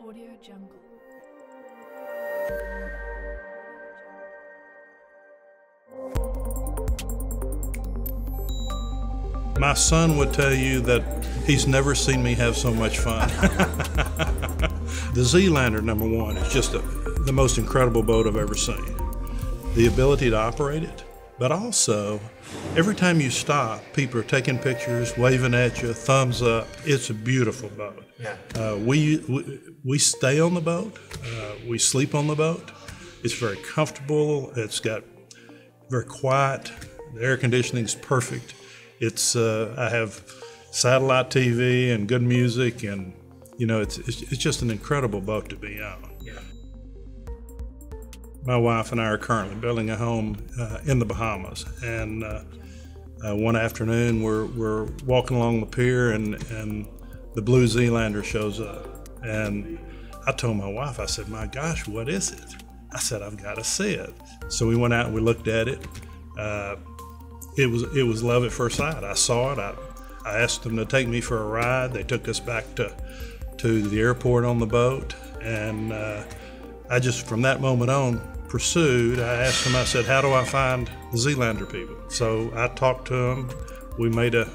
Audio Jungle. My son would tell you that he's never seen me have so much fun. The Zeelander, #1, is just the most incredible boat I've ever seen. The ability to operate it, but also every time you stop, people are taking pictures, waving at you, thumbs up. It's a beautiful boat. Yeah. We stay on the boat. We sleep on the boat. It's very comfortable. It's got very quiet. The air conditioning's perfect. It's I have satellite TV and good music, and it's just an incredible boat to be on. Yeah. My wife and I are currently building a home in the Bahamas, and one afternoon we're walking along the pier, and the blue Zeelander shows up, and I told my wife, I said, "My gosh, what is it?" I said, "I've got to see it." So we went out and we looked at it. It was love at first sight. I saw it. I asked them to take me for a ride. They took us back to the airport on the boat, and I just, from that moment on, pursued. I asked them, I said, "How do I find the Zeelander people?" So I talked to them. We made a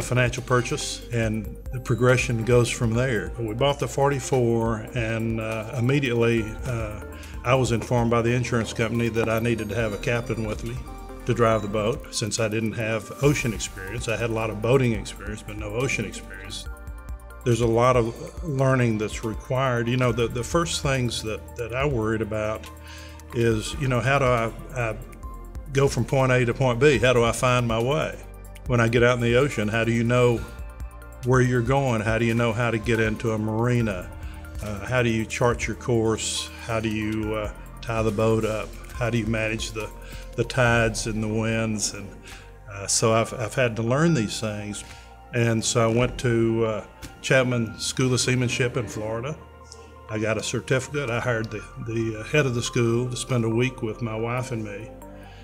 financial purchase, and the progression goes from there. We bought the 44, and immediately I was informed by the insurance company that I needed to have a captain with me to drive the boat, since I didn't have ocean experience. I had a lot of boating experience, but no ocean experience. There's a lot of learning that's required. The first things that I worried about is, how do I go from point A to point B? How do I find my way? When I get out in the ocean, how do you know where you're going? How do you know how to get into a marina? How do you chart your course? How do you tie the boat up? How do you manage the tides and the winds? And so I've had to learn these things. And so I went to Chapman School of Seamanship in Florida. I got a certificate. I hired the head of the school to spend a week with my wife and me.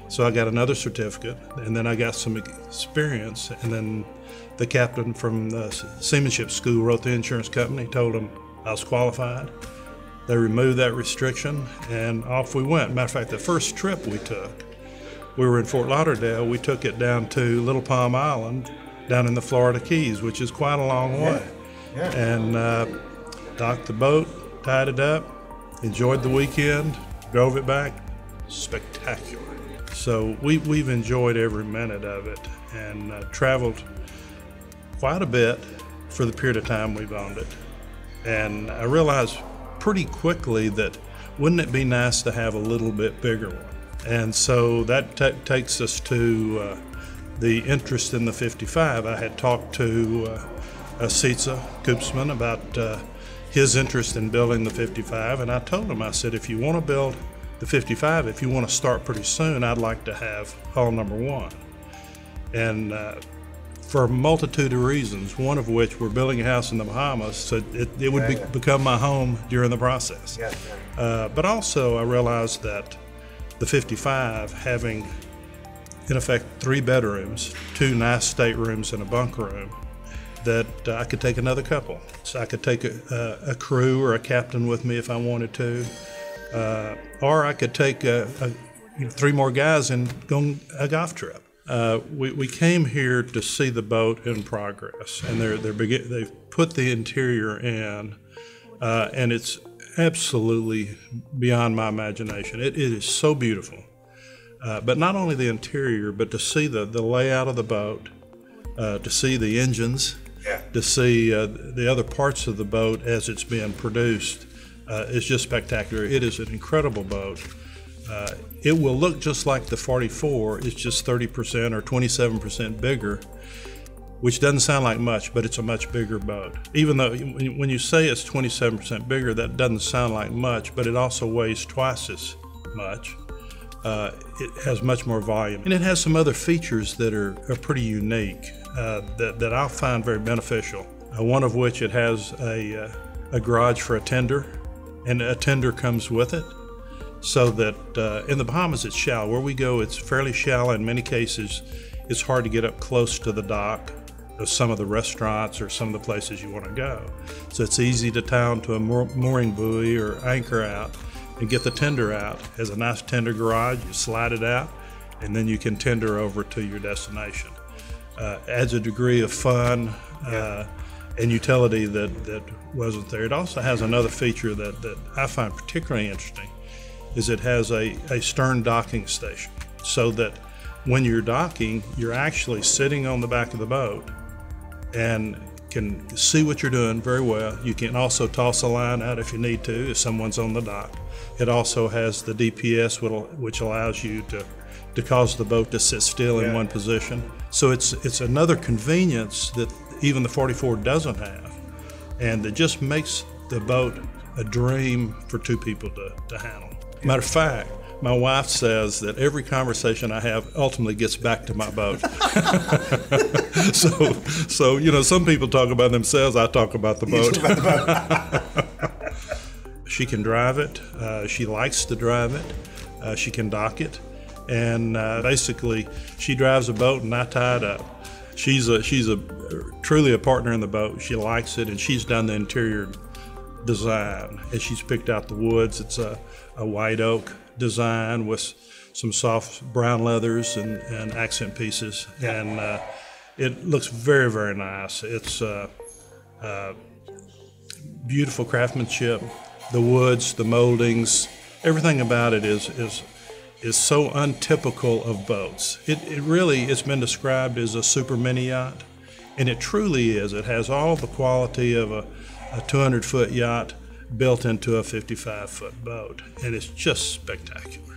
So I got another certificate, and then I got some experience. And then the captain from the seamanship school wrote the insurance company, told them I was qualified. They removed that restriction, and off we went. Matter of fact, the first trip we took, we were in Fort Lauderdale. We took it down to Little Palm Island, down in the Florida Keys, which is quite a long way. Yeah. And docked the boat, tied it up, enjoyed the weekend, drove it back. Spectacular. So we've enjoyed every minute of it, and traveled quite a bit for the period of time we've owned it. And I realized pretty quickly that wouldn't it be nice to have a little bit bigger one? And so that takes us to the interest in the 55. I had talked to Sitza Koopsman about his interest in building the 55, and I told him, I said, if you want to build the 55, if you want to start pretty soon, I'd like to have hull #1. And for a multitude of reasons, one of which we're building a house in the Bahamas, so it would become my home during the process. Yeah. But also I realized that the 55, having in effect 3 bedrooms, 2 nice staterooms and a bunk room, that I could take another couple. So I could take a crew or a captain with me if I wanted to, or I could take 3 more guys and go on a golf trip. We came here to see the boat in progress, and they've put the interior in, and it's absolutely beyond my imagination. It is so beautiful. But not only the interior, but to see the layout of the boat, to see the engines, to see the other parts of the boat as it's being produced, is just spectacular. It is an incredible boat. It will look just like the 44. It's just 30% or 27% bigger, which doesn't sound like much, but it's a much bigger boat. Even though when you say it's 27% bigger, that doesn't sound like much, but it also weighs twice as much. It has much more volume, and it has some other features that are pretty unique that I'll find very beneficial. One of which, it has a garage for a tender, and a tender comes with it. So that in the Bahamas it's shallow. Where we go, it's fairly shallow. In many cases, it's hard to get up close to the dock. of some of the restaurants or some of the places you want to go. So it's easy to tie onto a mooring buoy or anchor out and get the tender out. It has a nice tender garage, you slide it out, and then you can tender over to your destination. Adds a degree of fun and utility that wasn't there. It also has another feature that I find particularly interesting, is it has a stern docking station, so that when you're docking, you're actually sitting on the back of the boat and can see what you're doing very well. You can also toss a line out if you need to, if someone's on the dock. It also has the DPS, which allows you to cause the boat to sit still in one position. So it's another convenience that even the 44 doesn't have, and that just makes the boat a dream for two people to handle. Matter of fact, my wife says that every conversation I have ultimately gets back to my boat. So you know, some people talk about themselves, I talk about the boat. You talk about the boat. She can drive it, she likes to drive it, she can dock it, and basically she drives a boat and I tie it up. She's truly a partner in the boat. She likes it, and she's done the interior design, and she's picked out the woods. It's a white oak design with some soft brown leathers and accent pieces, and it looks very, very nice. It's beautiful craftsmanship. The woods, the moldings, everything about it is so untypical of boats. It's been described as a super mini yacht, and it truly is. It has all the quality of a 200-foot yacht built into a 55-foot boat, and it's just spectacular.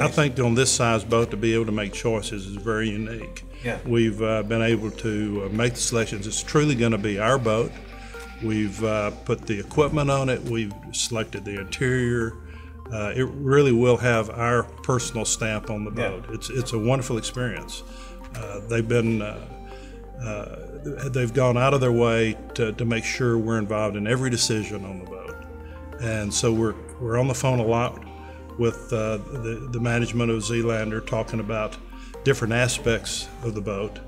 I think on this size boat to be able to make choices is very unique. Yeah. We've been able to make the selections. It's truly going to be our boat. We've put the equipment on it. We've selected the interior. It really will have our personal stamp on the boat. It's a wonderful experience. They've gone out of their way to make sure we're involved in every decision on the boat. And so we're on the phone a lot with the management of Zeelander, talking about different aspects of the boat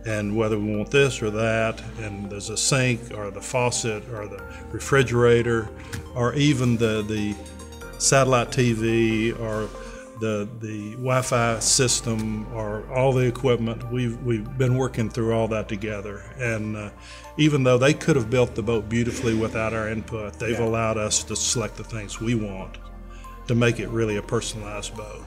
and whether we want this or that, and there's a sink or the faucet or the refrigerator or even the satellite TV or the Wi-Fi system or all the equipment. We've been working through all that together, and even though they could have built the boat beautifully without our input, they've allowed us to select the things we want to make it really a personalized boat.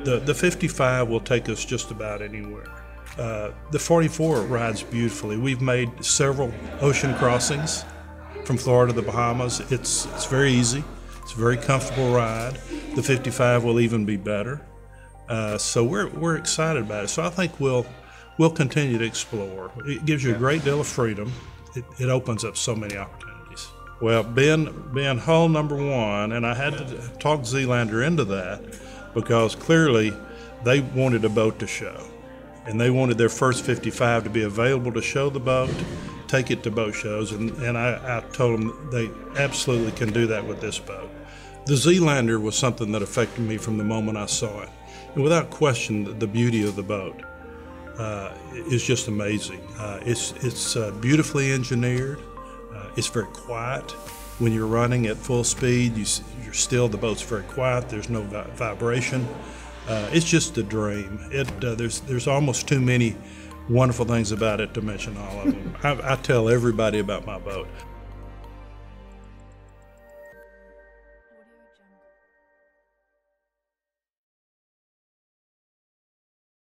The 55 will take us just about anywhere. The 44 rides beautifully. We've made several ocean crossings from Florida to the Bahamas. It's very easy. It's a very comfortable ride. The 55 will even be better. So we're excited about it. So I think we'll continue to explore. It gives you a great deal of freedom. It opens up so many opportunities. Well, being hull number one, and I had to talk Zeelander into that because clearly they wanted a boat to show. And they wanted their first 55 to be available to show the boat, take it to boat shows, and I told them they absolutely can do that with this boat. The Zeelander was something that affected me from the moment I saw it. And without question, the beauty of the boat is just amazing. It's beautifully engineered. It's very quiet. When you're running at full speed, you're still, the boat's very quiet. There's no vibration. It's just a dream. There's almost too many wonderful things about it to mention all of them. I tell everybody about my boat.